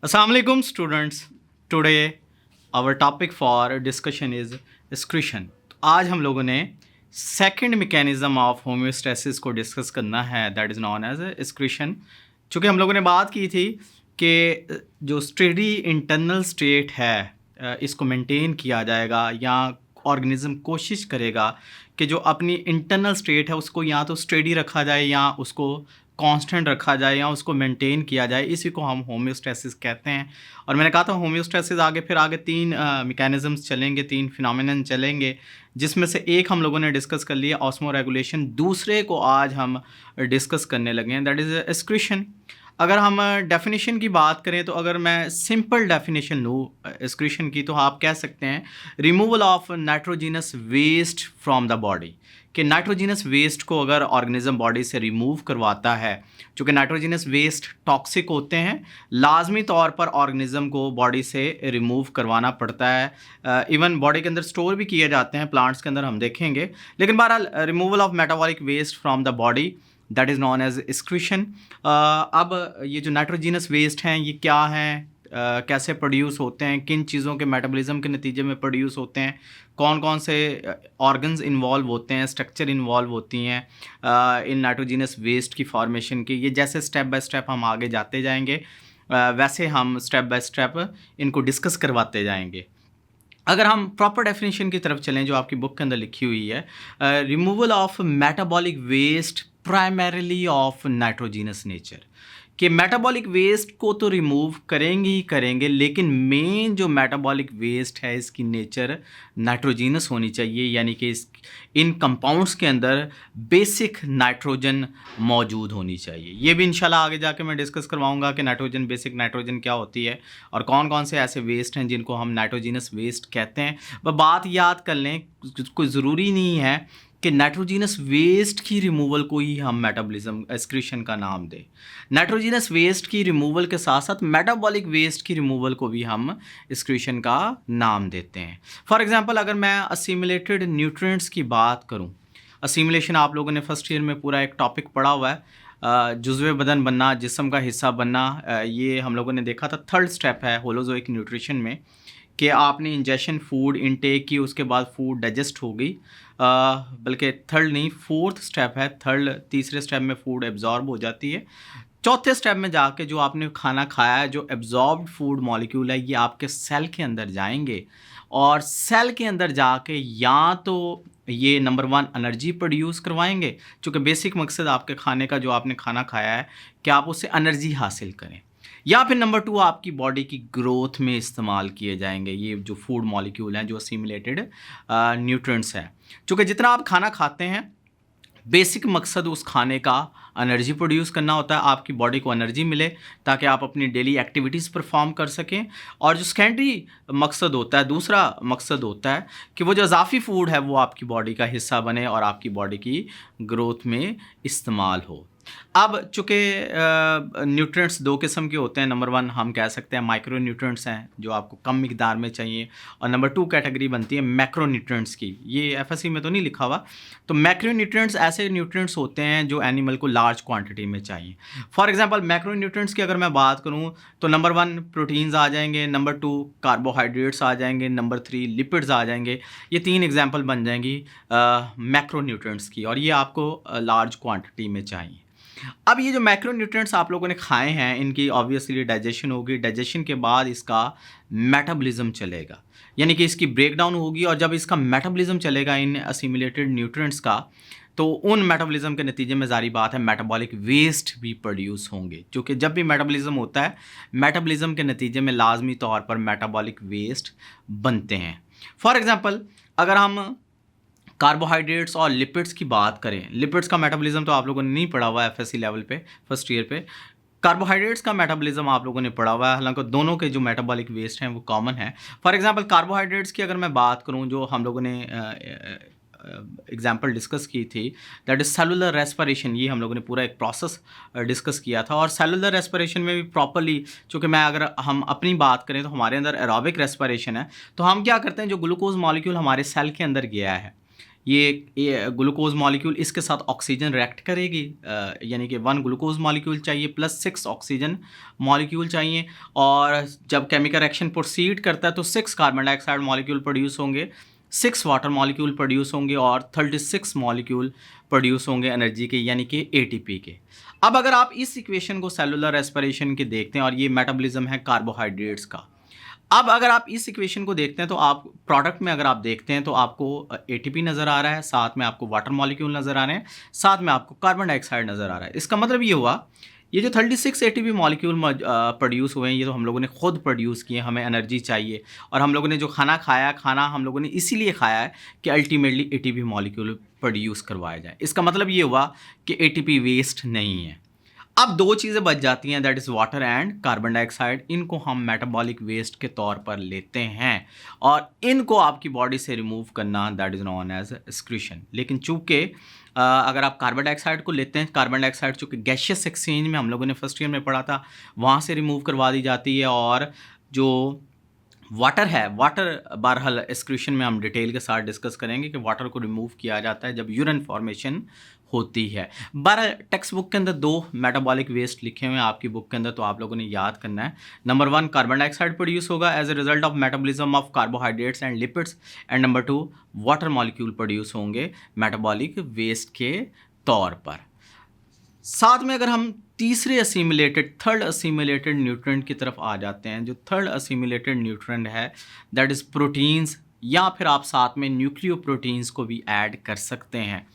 Assalamualaikum students. Today our topic for discussion is excretion. तो आज हम लोगों ने सेकंड मैकेनिज्म ऑफ होम्योस्टेसिस को डिस्कस करना है, that is known as excretion. चूँकि हम लोगों ने बात की थी कि जो स्टेडी इंटरनल स्टेट है इसको मेंटेन किया जाएगा या ऑर्गेनिज्म कोशिश करेगा कि जो अपनी इंटरनल स्टेट है उसको या तो स्टेडी रखा जाए या उसको कांस्टेंट रखा जाए या उसको मेंटेन किया जाए, इसी को हम होम्योस्टेसिस कहते हैं. और मैंने कहा था होम्योस्टेसिस आगे तीन मैकेनिज्म्स चलेंगे, तीन फिनोमेनन चलेंगे, जिसमें से एक हम लोगों ने डिस्कस कर लिया ऑस्मो रेगुलेशन, दूसरे को आज हम डिस्कस करने लगे हैं, दैट इज़ एक्सक्रीशन. अगर हम डेफिनेशन की बात करें तो अगर मैं सिंपल डेफिनेशन लूँ एक्सक्रीशन की, तो आप कह सकते हैं removal of nitrogenous waste from the body. कि नाइट्रोजिनस वेस्ट को अगर ऑर्गेनिज्म बॉडी से रिमूव करवाता है, चूँकि नाइट्रोजिनस वेस्ट टॉक्सिक होते हैं, लाजमी तौर पर ऑर्गेनिज्म को बॉडी से रिमूव करवाना पड़ता है. इवन बॉडी के अंदर स्टोर भी किए जाते हैं, प्लांट्स के अंदर हम देखेंगे, लेकिन बहरहाल removal of metabolic waste from the body that is known as excretion. अब ये जो नाइट्रोजिनस वेस्ट हैं ये क्या हैं, कैसे प्रोड्यूस होते हैं, किन चीज़ों के मेटाबॉलिज्म के नतीजे में प्रोड्यूस होते हैं, कौन कौन से ऑर्गन्स इन्वॉल्व होते हैं, स्ट्रक्चर इन्वॉल्व होती हैं इन नाइट्रोजिनस वेस्ट की फॉर्मेशन की. ये जैसे स्टेप बाय स्टेप हम आगे जाते जाएंगे वैसे हम स्टेप बाय स्टेप इनको डिस्कस करवाते जाएंगे. अगर हम प्रॉपर डेफिनेशन की तरफ चलें जो आपकी बुक के अंदर लिखी हुई है, removal of metabolic waste primarily of nitrogenous nature. कि मेटाबॉलिक वेस्ट को तो रिमूव करेंगे ही करेंगे, लेकिन मेन जो मेटाबॉलिक वेस्ट है इसकी नेचर नाइट्रोजिनस होनी चाहिए, यानी कि इन कंपाउंड्स के अंदर बेसिक नाइट्रोजन मौजूद होनी चाहिए. ये भी इंशाल्लाह आगे जाके मैं डिस्कस करवाऊंगा कि नाइट्रोजन, बेसिक नाइट्रोजन क्या होती है और कौन कौन से ऐसे वेस्ट हैं जिनको हम नाइट्रोजिनस वेस्ट कहते हैं. वह बात याद कर लें, कोई ज़रूरी नहीं है कि नाइट्रोजिनस वेस्ट की रिमूवल को ही हम मेटाबॉलिज्म एक्सक्रीशन का नाम दें. नाइट्रोजिनस वेस्ट की रिमूवल के साथ साथ मेटाबॉलिक वेस्ट की रिमूवल को भी हम एक्सक्रीशन का नाम देते हैं. फॉर एग्जांपल अगर मैं असिमिलेटेड न्यूट्रिएंट्स की बात करूं, असिमिलेशन आप लोगों ने फर्स्ट ईयर में पूरा एक टॉपिक पढ़ा हुआ है, जुज़्वे बदन बनना, जिस्म का हिस्सा बनना. ये हम लोगों ने देखा था थर्ड स्टेप है होलोजोइक न्यूट्रिशन में, कि आपने इंजेक्शन फूड इनटेक की, उसके बाद फूड डाइजेस्ट हो गई, बल्कि थर्ड नहीं फोर्थ स्टेप है. तीसरे स्टेप में फूड एब्जॉर्ब हो जाती है. चौथे स्टेप में जाके जो आपने खाना खाया है, जो एब्जॉर्ब्ड फूड मॉलिक्यूल है, ये आपके सेल के अंदर जाएंगे और सेल के अंदर जाके या तो ये नंबर 1 एनर्जी प्रोड्यूस करवाएंगे, चूँकि बेसिक मकसद आपके खाने का, जो आपने खाना खाया है, कि आप उससे एनर्जी हासिल करें, या फिर नंबर 2 आपकी बॉडी की ग्रोथ में इस्तेमाल किए जाएंगे ये जो फूड मॉलिक्यूल हैं, जो असिमिलेटेड न्यूट्रिएंट्स हैं. चूँकि जितना आप खाना खाते हैं, बेसिक मकसद उस खाने का एनर्जी प्रोड्यूस करना होता है, आपकी बॉडी को एनर्जी मिले ताकि आप अपनी डेली एक्टिविटीज़ परफॉर्म कर सकें. और जो सेकेंडरी मकसद होता है, दूसरा मकसद होता है कि वो जो इजाफी फूड है वो आपकी बॉडी का हिस्सा बने और आपकी बॉडी की ग्रोथ में इस्तेमाल हो. अब चूँकि न्यूट्रिएंट्स 2 किस्म के होते हैं, नंबर 1 हम कह सकते हैं माइक्रो न्यूट्रिएंट्स हैं जो आपको कम मिकदार में चाहिए, और नंबर 2 कैटेगरी बनती है मैक्रो न्यूट्रिएंट्स की. ये एफएससी में तो नहीं लिखा हुआ. तो मैक्रो न्यूट्रिएंट्स ऐसे न्यूट्रिएंट्स होते हैं जो एनिमल को लार्ज क्वांटिटी में चाहिए. फॉर एग्जांपल मैक्रो न्यूट्रिएंट्स की अगर मैं बात करूँ तो नंबर 1 प्रोटीन्स आ जाएंगे, नंबर 2 कार्बोहाइड्रेट्स आ जाएंगे, नंबर 3 लिपिड्स आ जाएंगे. ये 3 एग्जाम्पल बन जाएंगी मैक्रो न्यूट्रिएंट्स की, और ये आपको लार्ज क्वान्टिटी में चाहिए. अब ये जो मैक्रो न्यूट्रिएंट्स आप लोगों ने खाए हैं, इनकी ऑब्वियसली डाइजेशन होगी, डाइजेशन के बाद इसका मेटाबॉलिज्म चलेगा, यानी कि इसकी ब्रेकडाउन होगी, और जब इसका मेटाबॉलिज्म चलेगा इन असिमिलेटेड न्यूट्रिएंट्स का, तो उन मेटाबॉलिज्म के नतीजे में जारी बात है मेटाबॉलिक वेस्ट भी प्रोड्यूस होंगे. क्योंकि जब भी मेटाबॉलिज्म होता है, मेटाबॉलिज्म के नतीजे में लाजमी तौर पर मेटाबॉलिक वेस्ट बनते हैं. फॉर एग्ज़ाम्पल अगर हम कार्बोहाइड्रेट्स और लिपिड्स की बात करें, लिपिड्स का मेटाबॉलिज्म तो आप लोगों ने नहीं पढ़ा हुआ है एफएससी लेवल पे फर्स्ट ईयर पे. कार्बोहाइड्रेट्स का मेटाबॉलिज्म आप लोगों ने पढ़ा हुआ है, हालांकि दोनों के जो मेटाबॉलिक वेस्ट हैं वो कॉमन है. फॉर एग्जांपल कार्बोहाइड्रेट्स की अगर मैं बात करूं, जो हम लोगों ने एग्जाम्पल डिस्कस की थी, दैट इज़ सेलुलर रेस्पिरेशन. ये हम लोगों ने पूरा एक प्रोसेस डिस्कस किया था, और सेलुलर रेस्पिरेशन में भी प्रॉपरली, चूँकि मैं अगर हम अपनी बात करें तो हमारे अंदर एरोबिक रेस्पिरेशन है, तो हम क्या करते हैं, जो ग्लूकोज मॉलिक्यूल हमारे सेल के अंदर गया है ये ग्लूकोज मॉलिक्यूल इसके साथ ऑक्सीजन रिएक्ट करेगी, यानी कि 1 ग्लूकोज मॉलिक्यूल चाहिए प्लस 6 ऑक्सीजन मॉलिक्यूल चाहिए, और जब केमिकल रिएक्शन प्रोसीड करता है तो 6 कार्बन डाइऑक्साइड मॉलिक्यूल प्रोड्यूस होंगे, 6 वाटर मॉलिक्यूल प्रोड्यूस होंगे और 36 मॉलिक्यूल प्रोड्यूस होंगे एनर्जी के, यानी कि एटीपी के। अब अगर आप इस इक्वेशन को सेलुलर रेस्पिरेशन के देखते हैं, और ये मेटाबॉलिज्म है कार्बोहाइड्रेट्स का। अब अगर आप इस इक्वेशन को देखते हैं तो आप प्रोडक्ट में अगर आप देखते हैं तो आपको एटीपी नज़र आ रहा है, साथ में आपको वाटर मॉलिक्यूल नज़र आ रहे हैं, साथ में आपको कार्बन डाइऑक्साइड नज़र आ रहा है। इसका मतलब ये हुआ, ये जो 36 एटीपी मॉलिक्यूल प्रोड्यूस हुए हैं, ये तो हम लोगों ने खुद प्रोड्यूस किए, हमें एनर्जी चाहिए, और हम लोगों ने जो खाना खाया, खाना हम लोगों ने इसीलिए खाया है कि अल्टीमेटली एटीपी मॉलिक्यूल प्रोड्यूस करवाया जाए। इसका मतलब ये हुआ कि एटीपी वेस्ट नहीं है। अब 2 चीज़ें बच जाती हैं, that is water and carbon dioxide. इनको हम मेटाबॉलिक वेस्ट के तौर पर लेते हैं और इनको आपकी बॉडी से रिमूव करना, that is known as excretion. लेकिन चूँकि अगर आप कार्बन डाइऑक्साइड को लेते हैं, कार्बन डाइऑक्साइड चूँकि गैसियस एक्सचेंज में हम लोगों ने फर्स्ट ईयर में पढ़ा था, वहाँ से रिमूव करवा दी जाती है, और जो वाटर है, वाटर बहरहाल एक्सक्रीशन में हम डिटेल के साथ डिस्कस करेंगे कि वाटर को रिमूव किया जाता है जब यूरिन फॉर्मेशन होती है। बहरहाल टेक्स्ट बुक के अंदर 2 मेटाबॉलिक वेस्ट लिखे हुए हैं आपकी बुक के अंदर, तो आप लोगों ने याद करना है। नंबर 1 कार्बन डाइऑक्साइड प्रोड्यूस होगा as a result of metabolism of carbohydrates and lipids, and number 2 water molecule produce होंगे मेटाबॉलिक वेस्ट के तौर पर। साथ में अगर हम थर्ड असिमिलेटेड न्यूट्रिएंट की तरफ आ जाते हैं, जो थर्ड असिमिलेटेड न्यूट्रिएंट है दैट इज़ प्रोटीन्स, या फिर आप साथ में न्यूक्लियो प्रोटीन्स को भी ऐड कर सकते हैं।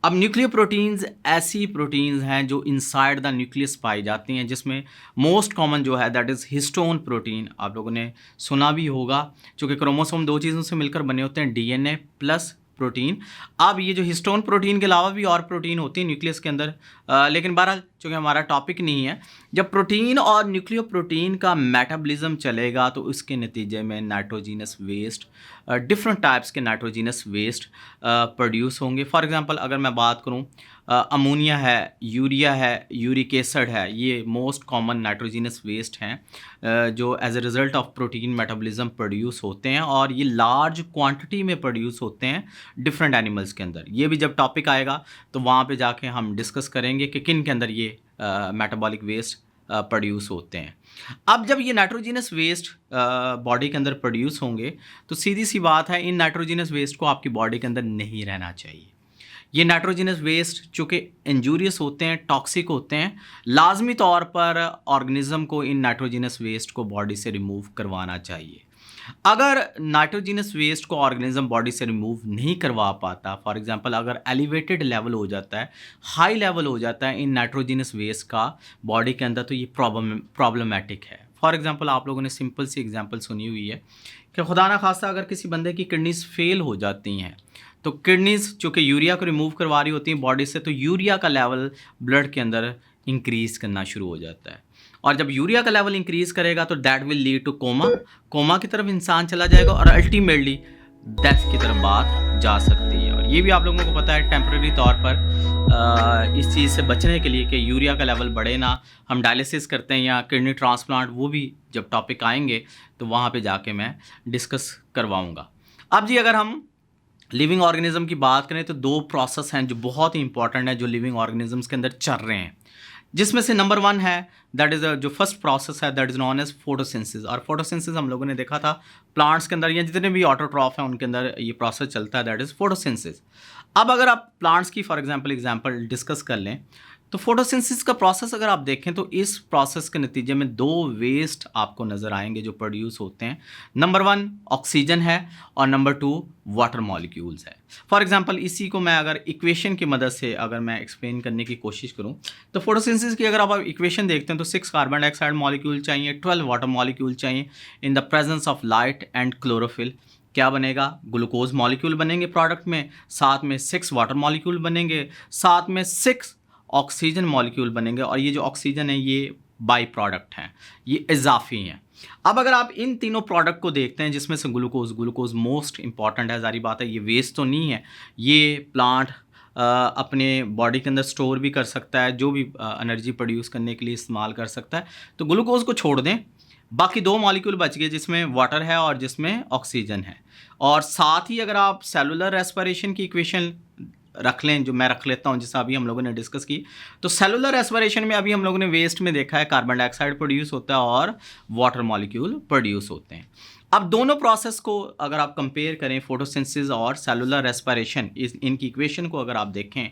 अब न्यूक्लियो प्रोटीन्स ऐसी प्रोटीन्स हैं जो इनसाइड द न्यूक्लियस पाई जाती हैं, जिसमें मोस्ट कॉमन जो है दैट इज़ हिस्टोन प्रोटीन। आप लोगों ने सुना भी होगा, चूँकि क्रोमोसोम 2 चीज़ों से मिलकर बने होते हैं, डीएनए प्लस प्रोटीन। अब ये जो हिस्टोन प्रोटीन के अलावा भी और प्रोटीन होती है न्यूक्लियस के अंदर, लेकिन बहरहाल चूँकि हमारा टॉपिक नहीं है, जब प्रोटीन और न्यूक्लियो प्रोटीन का मेटाबॉलिज्म चलेगा तो इसके नतीजे में नाइट्रोजीनस वेस्ट, डिफरेंट टाइप्स के नाइट्रोजीनस वेस्ट प्रोड्यूस होंगे। फॉर एग्जांपल अगर मैं बात करूं, अमोनिया है, यूरिया है, यूरिक एसिड है, ये मोस्ट कॉमन नाइट्रोजीनस वेस्ट हैं जो as a result of protein metabolism produce होते हैं, और ये लार्ज क्वांटिटी में प्रोड्यूस होते हैं डिफरेंट एनिमल्स के अंदर। ये भी जब टॉपिक आएगा तो वहाँ पे जाके हम डिस्कस करेंगे कि किन के अंदर ये मेटाबॉलिक वेस्ट प्रोड्यूस होते हैं। अब जब ये नाइट्रोजीनस वेस्ट बॉडी के अंदर प्रोड्यूस होंगे तो सीधी सी बात है, इन नाइट्रोजीनस वेस्ट को आपकी बॉडी के अंदर नहीं रहना चाहिए। ये नाइट्रोजीनस वेस्ट चूँकि इंजूरियस होते हैं, टॉक्सिक होते हैं, लाजमी तौर पर ऑर्गेनिज्म को इन नाइट्रोजीनस वेस्ट को बॉडी से रिमूव करवाना चाहिए। अगर नाइट्रोजीनस वेस्ट को ऑर्गेनिज्म बॉडी से रिमूव नहीं करवा पाता, फॉर एग्जांपल अगर एलिवेटेड लेवल हो जाता है, हाई लेवल हो जाता है इन नाइट्रोजीनस वेस्ट का बॉडी के अंदर, तो ये प्रॉब्लमेटिक है। फॉर एग्जांपल आप लोगों ने सिंपल सी एग्जांपल सुनी हुई है कि खुदा ना खास्ता अगर किसी बंदे की किडनीज फेल हो जाती हैं, तो किडनीज चूँकि यूरिया को रिमूव करवा रही होती हैं बॉडी से, तो यूरिया का लेवल ब्लड के अंदर इंक्रीज़ करना शुरू हो जाता है, और जब यूरिया का लेवल इंक्रीज़ करेगा तो that will lead two comma की तरफ इंसान चला जाएगा, और अल्टीमेटली डेथ की तरफ बात जा सकती है। और ये भी आप लोगों को पता है टेम्परेरी तौर पर इस चीज़ से बचने के लिए कि यूरिया का लेवल बढ़े ना, हम डायलिसिस करते हैं या किडनी ट्रांसप्लांट, वो भी जब टॉपिक आएंगे तो वहाँ पे जाके मैं डिस्कस करवाऊँगा। अब जी अगर हम लिविंग ऑर्गेनिज्म की बात करें तो 2 प्रोसेस हैं जो बहुत ही इंपॉर्टेंट है, जो लिविंग ऑर्गेनिजम्स के अंदर चल रहे हैं, जिसमें से नंबर 1 है दैट इज़ जो फर्स्ट प्रोसेस है that is known as photosynthesis. और फोटोसिंथेसिस हम लोगों ने देखा था प्लांट्स के अंदर या जितने भी ऑटोट्रॉफ हैं उनके अंदर ये प्रोसेस चलता है, दैट इज़ फोटोसिंथेसिस। अब अगर आप प्लांट्स की फॉर एग्जांपल डिस्कस कर लें तो फोटोसिंथेसिस का प्रोसेस अगर आप देखें तो इस प्रोसेस के नतीजे में 2 वेस्ट आपको नज़र आएंगे जो प्रोड्यूस होते हैं। नंबर 1 ऑक्सीजन है और नंबर 2 वाटर मॉलिक्यूल्स है। फॉर एग्जांपल इसी को मैं अगर इक्वेशन की मदद से अगर मैं एक्सप्लेन करने की कोशिश करूं तो फोटोसिंथेसिस की अगर आप इक्वेशन देखते हैं तो 6 कार्बन डाइऑक्साइड मॉलिक्यूल चाहिए, 12 वाटर मॉलिक्यूल चाहिए in the presence of light and chlorophyll. क्या बनेगा? ग्लूकोज मॉलिक्यूल बनेंगे प्रोडक्ट में, साथ में 6 वाटर मॉलिक्यूल बनेंगे, साथ में 6 ऑक्सीजन मॉलिक्यूल बनेंगे, और ये जो ऑक्सीजन है ये बाई प्रोडक्ट हैं, ये इजाफी हैं। अब अगर आप इन तीनों प्रोडक्ट को देखते हैं जिसमें से ग्लूकोज मोस्ट इंपॉर्टेंट है, जारी बात है ये वेस्ट तो नहीं है, ये प्लांट अपने बॉडी के अंदर स्टोर भी कर सकता है, जो भी एनर्जी प्रोड्यूस करने के लिए इस्तेमाल कर सकता है। तो ग्लूकोज को छोड़ दें, बाकी 2 मॉलिक्यूल बच गए जिसमें वाटर है और जिसमें ऑक्सीजन है। और साथ ही अगर आप सेलुलर रेस्पिरेशन की इक्वेशन रख लें, जो मैं रख लेता हूँ, जैसा अभी हम लोगों ने डिस्कस की, तो सेलुलर रेस्पिरेशन में अभी हम लोगों ने वेस्ट में देखा है कार्बन डाइऑक्साइड प्रोड्यूस होता है और वाटर मॉलिक्यूल प्रोड्यूस होते हैं। अब दोनों प्रोसेस को अगर आप कंपेयर करें, फोटोसिंथेसिस और सेलुलर रेस्पिरेशन, इनकी इक्वेशन को अगर आप देखें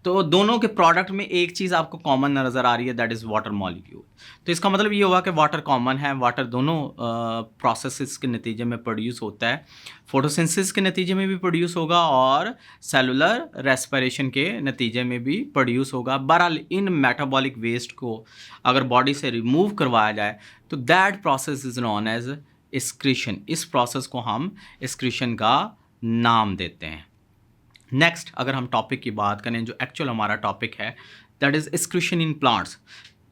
तो दोनों के प्रोडक्ट में एक चीज़ आपको कॉमन नज़र आ रही है, दैट इज़ वाटर मॉलिक्यूल। तो इसका मतलब ये हुआ कि वाटर कॉमन है, वाटर दोनों प्रोसेसेस के नतीजे में प्रोड्यूस होता है, फोटोसिंथेसिस के नतीजे में भी प्रोड्यूस होगा और सेलुलर रेस्पिरेशन के नतीजे में भी प्रोड्यूस होगा। बहरहाल इन मेटाबॉलिक वेस्ट को अगर बॉडी से रिमूव करवाया जाए तो that process is known as excretion. इस प्रोसेस को हम एक्सक्रीशन का नाम देते हैं। नेक्स्ट अगर हम टॉपिक की बात करें, जो एक्चुअल हमारा टॉपिक है, that is excretion in plants.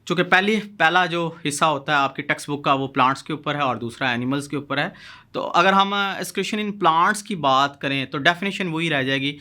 चूँकि पहला जो हिस्सा होता है आपकी टेक्स्ट बुक का वो प्लांट्स के ऊपर है और दूसरा एनिमल्स के ऊपर है। तो अगर हम एक्सक्रीशन इन प्लांट्स की बात करें तो डेफिनेशन वही रह जाएगी,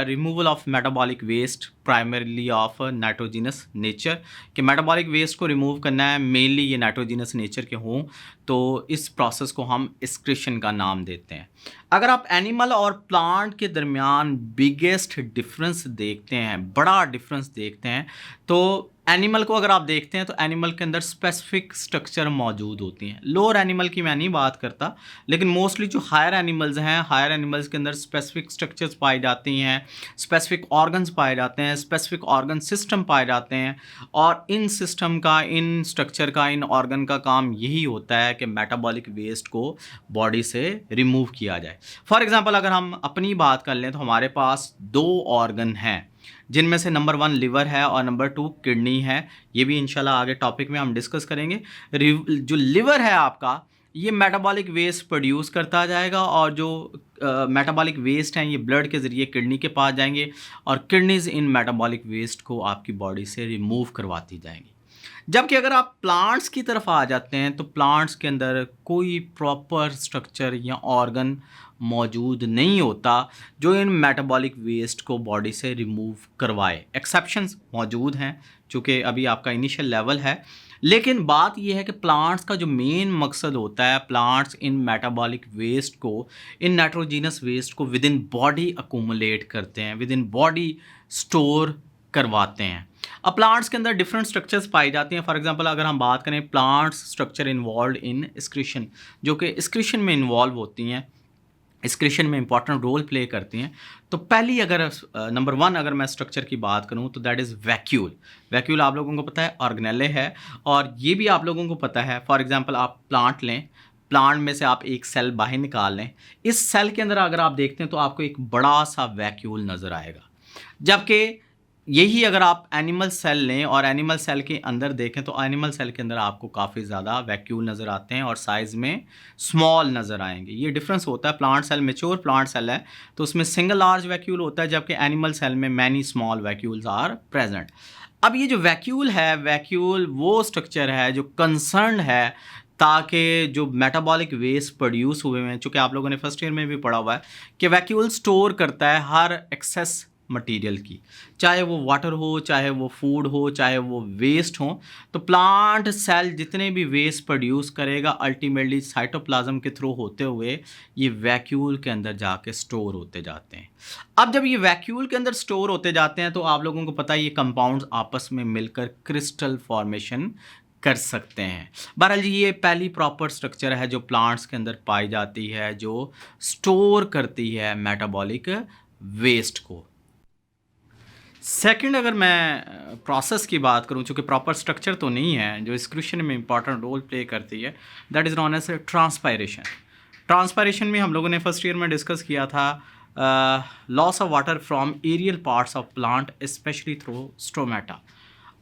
removal of metabolic waste primarily of nitrogenous nature, कि मेटाबॉलिक वेस्ट को रिमूव करना है, मेनली ये नाइट्रोजिनस नेचर के हों, तो इस प्रोसेस को हम एक्सक्रीशन का नाम देते हैं। अगर आप एनिमल और प्लांट के दरमियान बिगेस्ट डिफरेंस देखते हैं, बड़ा डिफरेंस देखते हैं, तो एनिमल को अगर आप देखते हैं तो एनिमल के अंदर स्पेसिफिक स्ट्रक्चर मौजूद होती हैं। लोअर एनिमल की मैं नहीं बात करता, लेकिन मोस्टली जो हायर एनिमल्स हैं, हायर एनिमल्स के अंदर स्पेसिफिक स्ट्रक्चर्स पाई जाती हैं, स्पेसिफिक ऑर्गन्स पाए जाते हैं, स्पेसिफिक ऑर्गन सिस्टम पाए जाते हैं, और इन सिस्टम का, इन स्ट्रक्चर का, इन ऑर्गन का काम यही होता है कि मेटाबॉलिक वेस्ट को बॉडी से रिमूव किया जाए। फॉर एग्जांपल अगर हम अपनी बात कर लें तो हमारे पास 2 ऑर्गन हैं, जिनमें से नंबर 1 लिवर है और नंबर 2 किडनी है। ये भी इंशाल्लाह आगे टॉपिक में हम डिस्कस करेंगे। जो लिवर है आपका, ये मेटाबॉलिक वेस्ट प्रोड्यूस करता जाएगा और जो मेटाबॉलिक वेस्ट हैं ये ब्लड के ज़रिए किडनी के पास जाएंगे और किडनीज इन मेटाबॉलिक वेस्ट को आपकी बॉडी से रिमूव करवाती जाएंगी। जबकि अगर आप प्लांट्स की तरफ आ जाते हैं तो प्लांट्स के अंदर कोई प्रॉपर स्ट्रक्चर या ऑर्गन मौजूद नहीं होता जो इन मेटाबॉलिक वेस्ट को बॉडी से रिमूव करवाए। एक्सेप्शंस मौजूद हैं, चूँकि अभी आपका इनिशियल लेवल है, लेकिन बात यह है कि प्लांट्स का जो मेन मकसद होता है, प्लांट्स इन मेटाबॉलिक वेस्ट को, इन नाइट्रोजिनस वेस्ट को विद इन बॉडी अकोमुलेट करते हैं, विद इन बॉडी स्टोर करवाते हैं। अब प्लांट्स के अंदर डिफरेंट स्ट्रक्चर्स पाई जाती हैं। फॉर एग्जांपल अगर हम बात करें plants structure involve in excretion, जो कि एक्सक्रीशन में इन्वॉल्व होती हैं, एक्सक्रीशन में इंपॉर्टेंट रोल प्ले करती हैं। तो पहली अगर नंबर 1 अगर मैं स्ट्रक्चर की बात करूं तो दैट इज़ वैक्यूल। वैक्यूल आप लोगों को पता है ऑर्गेनेले है, और ये भी आप लोगों को पता है, फॉर एग्जांपल आप प्लांट लें, प्लांट में से आप एक सेल बाहर निकाल लें, इस सेल के अंदर अगर आप देखते हैं तो आपको एक बड़ा सा वैक्यूल नज़र आएगा। जबकि यही अगर आप एनिमल सेल लें और एनिमल सेल के अंदर देखें तो एनिमल सेल के अंदर आपको काफ़ी ज़्यादा वैक्यूल नज़र आते हैं और साइज़ में स्मॉल नज़र आएंगे। ये डिफरेंस होता है। Plant cell, mature plant cell है तो उसमें सिंगल लार्ज वैक्यूल होता है, जबकि एनिमल सेल में many small vacuoles are present. अब ये जो वैक्यूल है, वैक्यूल वो स्ट्रक्चर है जो कंसर्न है ताकि जो मेटाबॉलिक वेस्ट प्रोड्यूस हुए हैं, चूँकि आप लोगों ने फर्स्ट ईयर में भी पढ़ा हुआ है कि वैक्यूल स्टोर करता है हर एक्सेस मटेरियल की, चाहे वो वाटर हो, चाहे वो फूड हो, चाहे वो वेस्ट हो। तो प्लांट सेल जितने भी वेस्ट प्रोड्यूस करेगा अल्टीमेटली साइटोप्लाज्म के थ्रू होते हुए ये वैक्यूल के अंदर जाके स्टोर होते जाते हैं। अब जब ये वैक्यूल के अंदर स्टोर होते जाते हैं तो आप लोगों को पता है ये कंपाउंड्स आपस में मिलकर क्रिस्टल फॉर्मेशन कर सकते हैं। बहरहाल जी ये पहली प्रॉपर स्ट्रक्चर है जो प्लांट्स के अंदर पाई जाती है, जो स्टोर करती है मेटाबॉलिक वेस्ट को। सेकंड अगर मैं प्रोसेस की बात करूं, चूँकि प्रॉपर स्ट्रक्चर तो नहीं है, जो एक्सक्रीशन में इंपॉर्टेंट रोल प्ले करती है, that is known as transpiration. Transpiration में हम लोगों ने फर्स्ट ईयर में डिस्कस किया था loss of water from aerial parts of plant specially through stomata.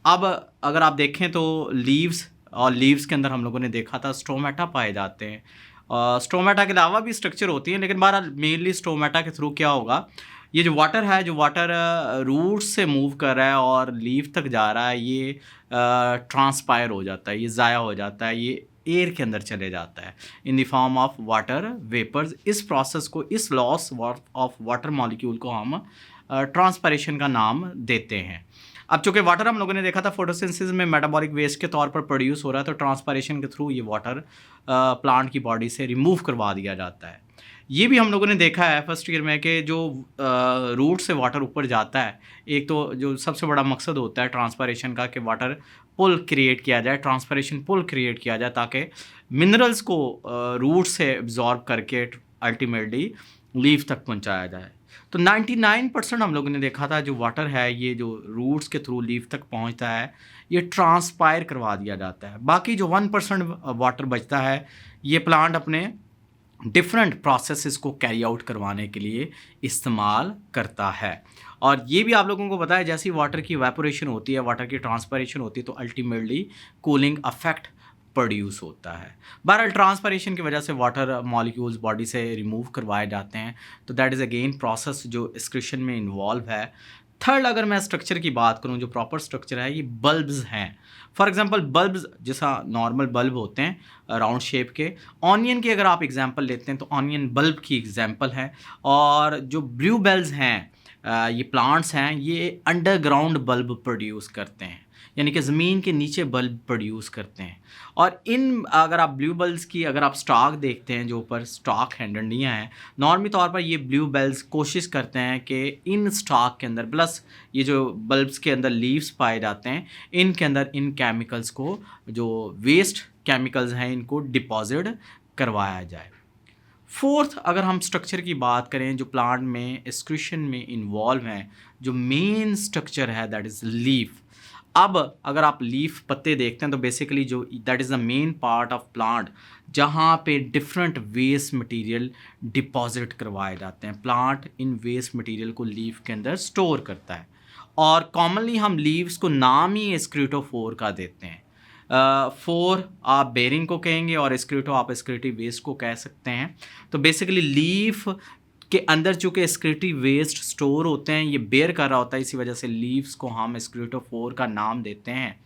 अब अगर आप देखें तो लीव्स, और लीव्स के अंदर हम लोगों ने देखा था स्टोमेटा पाए जाते हैं। स्टोमेटा के अलावा भी स्ट्रक्चर होती हैं, लेकिन बहरहाल मेनली स्टोमेटा के थ्रू क्या होगा, ये जो वाटर है, जो वाटर रूट्स से मूव कर रहा है और लीफ तक जा रहा है, ये ट्रांसपायर हो जाता है, ये ज़ाया हो जाता है, ये एयर के अंदर चले जाता है in the form of water vapours. इस प्रोसेस को, इस लॉस ऑफ वाटर मॉलिक्यूल को हम ट्रांसपायरेशन का नाम देते हैं। अब चूंकि वाटर हम लोगों ने देखा था फोटोसिंथेसिस में मेटाबॉलिक वेस्ट के तौर पर प्रोड्यूस हो रहा है, तो ट्रांसपायरेशन के थ्रू ये वाटर प्लांट की बॉडी से रिमूव करवा दिया जाता है। ये भी हम लोगों ने देखा है फर्स्ट ईयर में कि जो रूट से वाटर ऊपर जाता है, एक तो जो सबसे बड़ा मकसद होता है ट्रांसपायरेशन का कि वाटर पुल क्रिएट किया जाए, ट्रांसपायरेशन पुल क्रिएट किया जाए ताकि मिनरल्स को रूट से एब्जॉर्ब करके अल्टीमेटली लीफ तक पहुंचाया जाए। तो 99% हम लोगों ने देखा था जो वाटर है ये जो रूट्स के थ्रू लीफ तक पहुंचता है ये ट्रांसपायर करवा दिया जाता है। बाकी जो 1% वाटर बचता है ये प्लांट अपने डिफरेंट प्रोसेसेस को कैरी आउट करवाने के लिए इस्तेमाल करता है। और ये भी आप लोगों को पता है जैसी वाटर की वेपोरेशन होती है, वाटर की ट्रांसपायरेशन होती है, तो अल्टीमेटली कूलिंग अफेक्ट प्रोड्यूस होता है। बहरहाल ट्रांसपायरेशन की वजह से वाटर मॉलिक्यूल्स बॉडी से रिमूव करवाए जाते हैं, तो दैट इज़ अगेन प्रोसेस जो एक्सक्रीशन में इन्वॉल्व है। थर्ड, अगर मैं स्ट्रक्चर की बात करूं, जो प्रॉपर स्ट्रक्चर है ये बल्ब्स हैं। फॉर एग्जांपल बल्ब्स जैसा नॉर्मल बल्ब होते हैं राउंड शेप के, ऑनियन की अगर आप एग्जांपल लेते हैं तो ऑनियन बल्ब की एग्जांपल है। और जो ब्लू बेल्स हैं ये प्लांट्स हैं, ये अंडरग्राउंड बल्ब प्रोड्यूस करते हैं, यानी कि ज़मीन के नीचे बल्ब प्रोड्यूस करते हैं। और इन अगर आप ब्लू बेल्स की अगर आप स्टॉक देखते हैं, जो ऊपर स्टॉक हैं, डंडियाँ हैं, नॉर्मली तौर पर ये ब्लू बेल्स कोशिश करते हैं कि इन स्टॉक के अंदर प्लस ये जो बल्ब्स के अंदर लीव्स पाए जाते हैं इनके अंदर इन केमिकल्स को, जो वेस्ट केमिकल्स हैं, इनको डिपॉजिट करवाया जाए। फोर्थ, अगर हम स्ट्रक्चर की बात करें जो प्लांट में एक्सक्रीशन में इन्वॉल्व हैं, जो मेन स्ट्रक्चर है दैट इज़ लीफ। अब अगर आप लीफ पत्ते देखते हैं तो बेसिकली जो that is the main part of plant जहाँ पे डिफरेंट वेस्ट मटेरियल डिपॉजिट करवाए जाते हैं। प्लांट इन वेस्ट मटेरियल को लीफ के अंदर स्टोर करता है और कॉमनली हम लीव्स को नाम ही एस्क्रीटोफोर का देते हैं। फोर आप बेरिंग को कहेंगे और एस्क्रीटो आप एक्सक्रीटिव वेस्ट को कह सकते हैं। तो बेसिकली लीफ के अंदर चूँकि एक्सक्रीटिव वेस्ट स्टोर होते हैं, ये बेयर कर रहा होता है, इसी वजह से लीव्स को हम एक्सक्रीटोफोर का नाम देते हैं।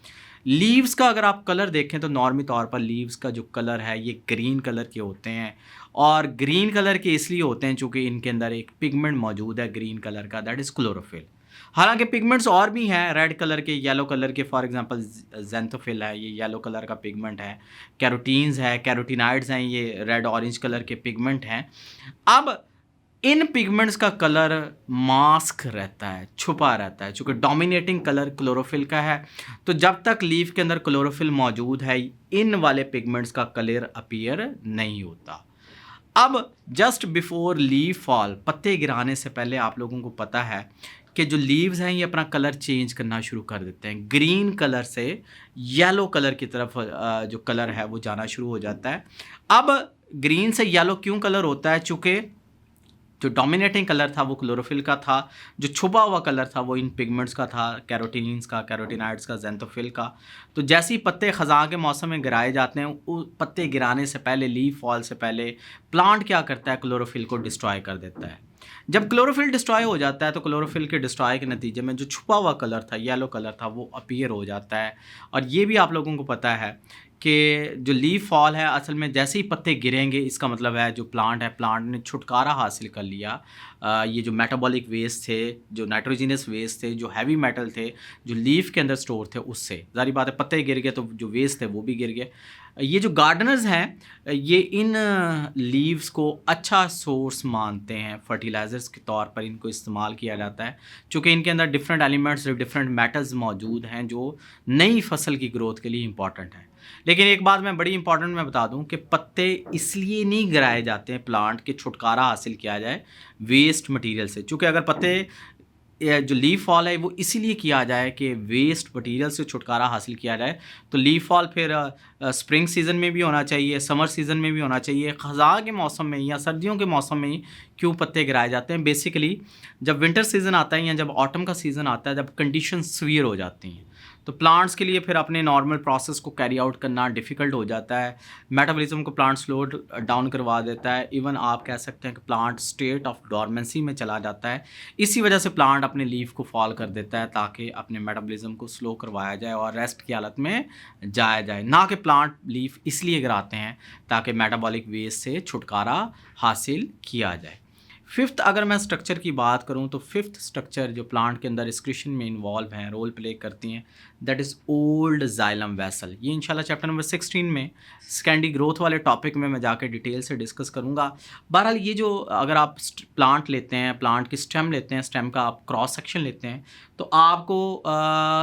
लीव्स का अगर आप कलर देखें तो नॉर्मली तौर पर लीव्स का जो कलर है ये ग्रीन कलर के होते हैं, और ग्रीन कलर के इसलिए होते हैं चूँकि इनके अंदर एक पिगमेंट मौजूद है ग्रीन कलर का, दैट इज़ क्लोरोफिल। हालांकि पिगमेंट्स और भी हैं, रेड कलर के, येलो कलर के, फॉर एग्जांपल जेंथोफिल है, ये येलो कलर का पिगमेंट है। कैरोटीन्स है, कैरोटीनाइड्स हैं, ये रेड ऑरेंज कलर के पिगमेंट हैं। अब इन पिगमेंट्स का कलर मास्क रहता है, छुपा रहता है, चूँकि डोमिनेटिंग कलर क्लोरोफिल का है। तो जब तक लीफ के अंदर क्लोरोफिल मौजूद है इन वाले पिगमेंट्स का कलर अपीयर नहीं होता। अब जस्ट बिफोर लीफ फॉल, पत्ते गिराने से पहले आप लोगों को पता है कि जो लीव्स हैं ये अपना कलर चेंज करना शुरू कर देते हैं, ग्रीन कलर से येलो कलर की तरफ जो कलर है वो जाना शुरू हो जाता है। अब ग्रीन से येलो क्यों कलर होता है? चूँकि जो डोमिनेटिंग कलर था वो क्लोरोफिल का था, जो छुपा हुआ कलर था वो इन पिगमेंट्स का था, कैरोटीन्स का, कैरोटीनाइड्स का, जेंथोफिल का। तो जैसे ही पत्ते ख़ज़ां के मौसम में गिराए जाते हैं, वो पत्ते गिराने से पहले, लीफ फॉल से पहले, प्लांट क्या करता है? क्लोरोफिल को डिस्ट्रॉय कर देता है। जब क्लोरोफिल डिस्ट्रॉय हो जाता है तो क्लोरोफिल के डिस्ट्रॉय के नतीजे में जो छुपा हुआ कलर था, येलो कलर था, वो अपीयर हो जाता है। और ये भी आप लोगों को पता है कि जो लीफ फॉल है असल में जैसे ही पत्ते गिरेंगे इसका मतलब है जो प्लांट है, प्लांट ने छुटकारा हासिल कर लिया। ये जो मेटाबॉलिक वेस्ट थे, जो नाइट्रोजिनस वेस्ट थे, जो हैवी मेटल थे, जो लीफ के अंदर स्टोर थे, उससे ज़ाहिर बात है पत्ते गिर गए तो जो वेस्ट थे वो भी गिर गए। ये जो गार्डनर्स हैं ये इन लीव्स को अच्छा सोर्स मानते हैं, फर्टिलाइज़र्स के तौर पर इनको इस्तेमाल किया जाता है, चूँकि इनके अंदर डिफरेंट एलिमेंट्स, डिफरेंट मेटल्स मौजूद हैं जो नई फसल की ग्रोथ के लिए इंपॉर्टेंट हैं। लेकिन एक बात मैं बड़ी इंपॉर्टेंट मैं बता दूं कि पत्ते इसलिए नहीं गिराए जाते हैं प्लांट के छुटकारा हासिल किया जाए वेस्ट मटेरियल से। चूँकि अगर पत्ते जो लीफ फॉल है वो इसीलिए किया जाए कि वेस्ट मटेरियल से छुटकारा हासिल किया जाए, तो लीफ फॉल फिर स्प्रिंग सीज़न में भी होना चाहिए, समर सीज़न में भी होना चाहिए, ख़ज़ां के मौसम में या सर्दियों के मौसम में ही क्यों पत्ते गिराए जाते हैं? बेसिकली जब विंटर सीज़न आता है या जब ऑटम का सीज़न आता है, जब कंडीशन सीवियर हो जाती हैं तो प्लांट्स के लिए फिर अपने नॉर्मल प्रोसेस को कैरी आउट करना डिफ़िकल्ट हो जाता है। मेटाबॉलिज्म को प्लांट स्लो डाउन करवा देता है, इवन आप कह सकते हैं कि प्लांट स्टेट ऑफ डॉर्मेंसी में चला जाता है। इसी वजह से प्लांट अपने लीफ को फॉल कर देता है ताकि अपने मेटाबॉलिज्म को स्लो करवाया जाए और रेस्ट की हालत में जाया जाए, ना कि प्लांट लीफ इसलिए गिराते हैं ताकि मेटाबॉलिक वेस्ट से छुटकारा हासिल किया जाए। फिफ्थ अगर मैं स्ट्रक्चर की बात करूं तो फिफ्थ स्ट्रक्चर जो प्लांट के अंदर एक्सक्रीशन में इन्वॉल्व हैं, रोल प्ले करती हैं, that is old xylem vessel. ये इंशाल्लाह चैप्टर नंबर 16 में सेकेंडरी ग्रोथ वाले टॉपिक में मैं जाके डिटेल से डिस्कस करूंगा। बहरहाल ये जो अगर आप प्लांट लेते हैं, प्लांट की स्टेम लेते हैं, स्टेम का आप क्रॉस सेक्शन लेते हैं, तो आपको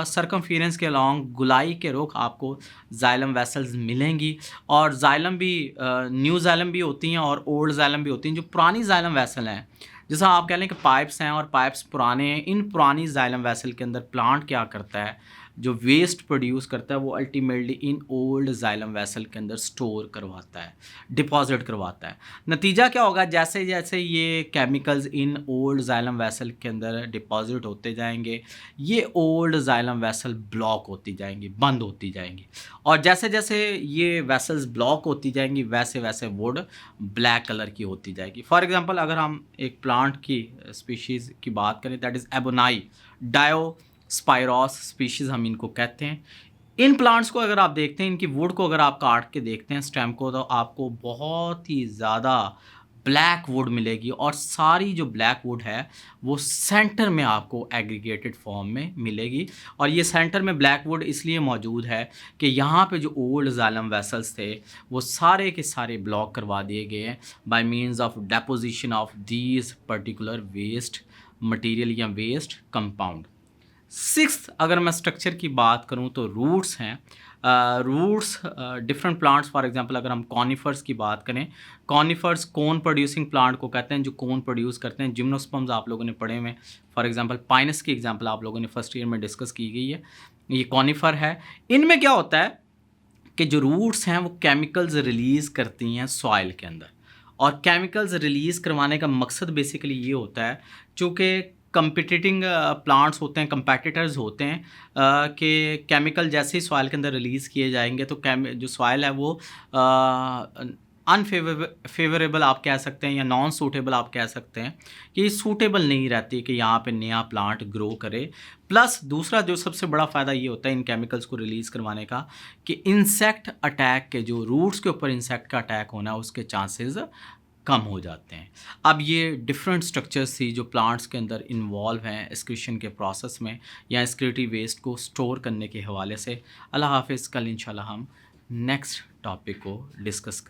सरकमफेरेंस के अलॉन्ग गुलाई के रुख आपको जाइलम वेसल्स मिलेंगी। और जाइलम भी न्यू जाइलम भी होती हैं और ओल्ड जाइलम भी होती हैं। जो पुरानी जाइलम वेसल हैं, जैसा आप कह लें कि पाइप्स हैं और पाइप्स पुराने हैं, इन पुरानी जाइलम वेसल के अंदर प्लांट क्या करता है, जो वेस्ट प्रोड्यूस करता है वो ultimately in old xylem vessel के अंदर स्टोर करवाता है, डिपॉजिट करवाता है। नतीजा क्या होगा, जैसे जैसे ये chemicals in old xylem vessel के अंदर डिपॉजिट होते जाएंगे, ये ओल्ड जाइलम वेसल ब्लॉक होती जाएंगी, बंद होती जाएंगी। और जैसे जैसे ये वेसल्स ब्लॉक होती जाएंगी वैसे वैसे वुड ब्लैक कलर की होती जाएगी। फॉर एग्जांपल अगर हम एक प्लांट की स्पीशीज़ की बात करें, दैट इज़ एबोनाई डायोस्पाइरोस स्पीशीज़ हम इनको कहते हैं। इन प्लांट्स को अगर आप देखते हैं, इनकी वुड को अगर आप काट के देखते हैं स्टेम को, तो आपको बहुत ही ज़्यादा ब्लैक वुड मिलेगी। और सारी जो ब्लैक वुड है वो सेंटर में आपको एग्रीगेटेड फॉर्म में मिलेगी। और ये सेंटर में ब्लैक वुड इसलिए मौजूद है कि यहाँ पे जो ओल्ड जाइलम वेसल्स थे वो सारे के सारे ब्लॉक करवा दिए गए हैं by means of deposition of these particular waste material या वेस्ट कंपाउंड। सिक्स्थ अगर मैं स्ट्रक्चर की बात करूं तो रूट्स हैं। Roots different plants, for example अगर हम कॉनिफर्स की बात करें, कॉनिफर्स कोन प्रोड्यूसिंग प्लांट को कहते हैं, जो कोन प्रोड्यूस करते हैं। जिम्नोस्पर्म्स आप लोगों ने पढ़े हुए हैं, फॉर एग्जांपल पाइनस की एग्जांपल आप लोगों ने फर्स्ट ईयर में डिस्कस की गई है। ये कॉनिफर है। इनमें क्या होता है कि जो रूट्स हैं वो केमिकल्स रिलीज़ करती हैं सॉइल के अंदर। और केमिकल्स रिलीज़ करवाने का मकसद बेसिकली ये होता है, चूँकि कंपिटिटिंग प्लांट्स होते हैं, कंपेटिटर्स होते हैं, कि केमिकल जैसे ही सॉइल के अंदर रिलीज़ किए जाएंगे तो जो सॉइल है वो फेवरेबल आप कह सकते हैं या नॉन सूटेबल आप कह सकते हैं कि सूटेबल नहीं रहती कि यहाँ पे नया प्लांट ग्रो करे। प्लस दूसरा जो सबसे बड़ा फ़ायदा ये होता है इन केमिकल्स को रिलीज़ करवाने का कि इंसेक्ट अटैक के, जो रूट्स के ऊपर इंसेक्ट का अटैक होना है उसके चांसेस कम हो जाते हैं। अब ये डिफरेंट स्ट्रक्चर्स थी जो प्लांट्स के अंदर इन्वॉल्व हैं एक्सक्रीशन के प्रोसेस में या एक्सक्रीटिव वेस्ट को स्टोर करने के हवाले से। अल्लाह हाफिज़। कल इंशाल्लाह हम नेक्स्ट टॉपिक को डिस्कस करें।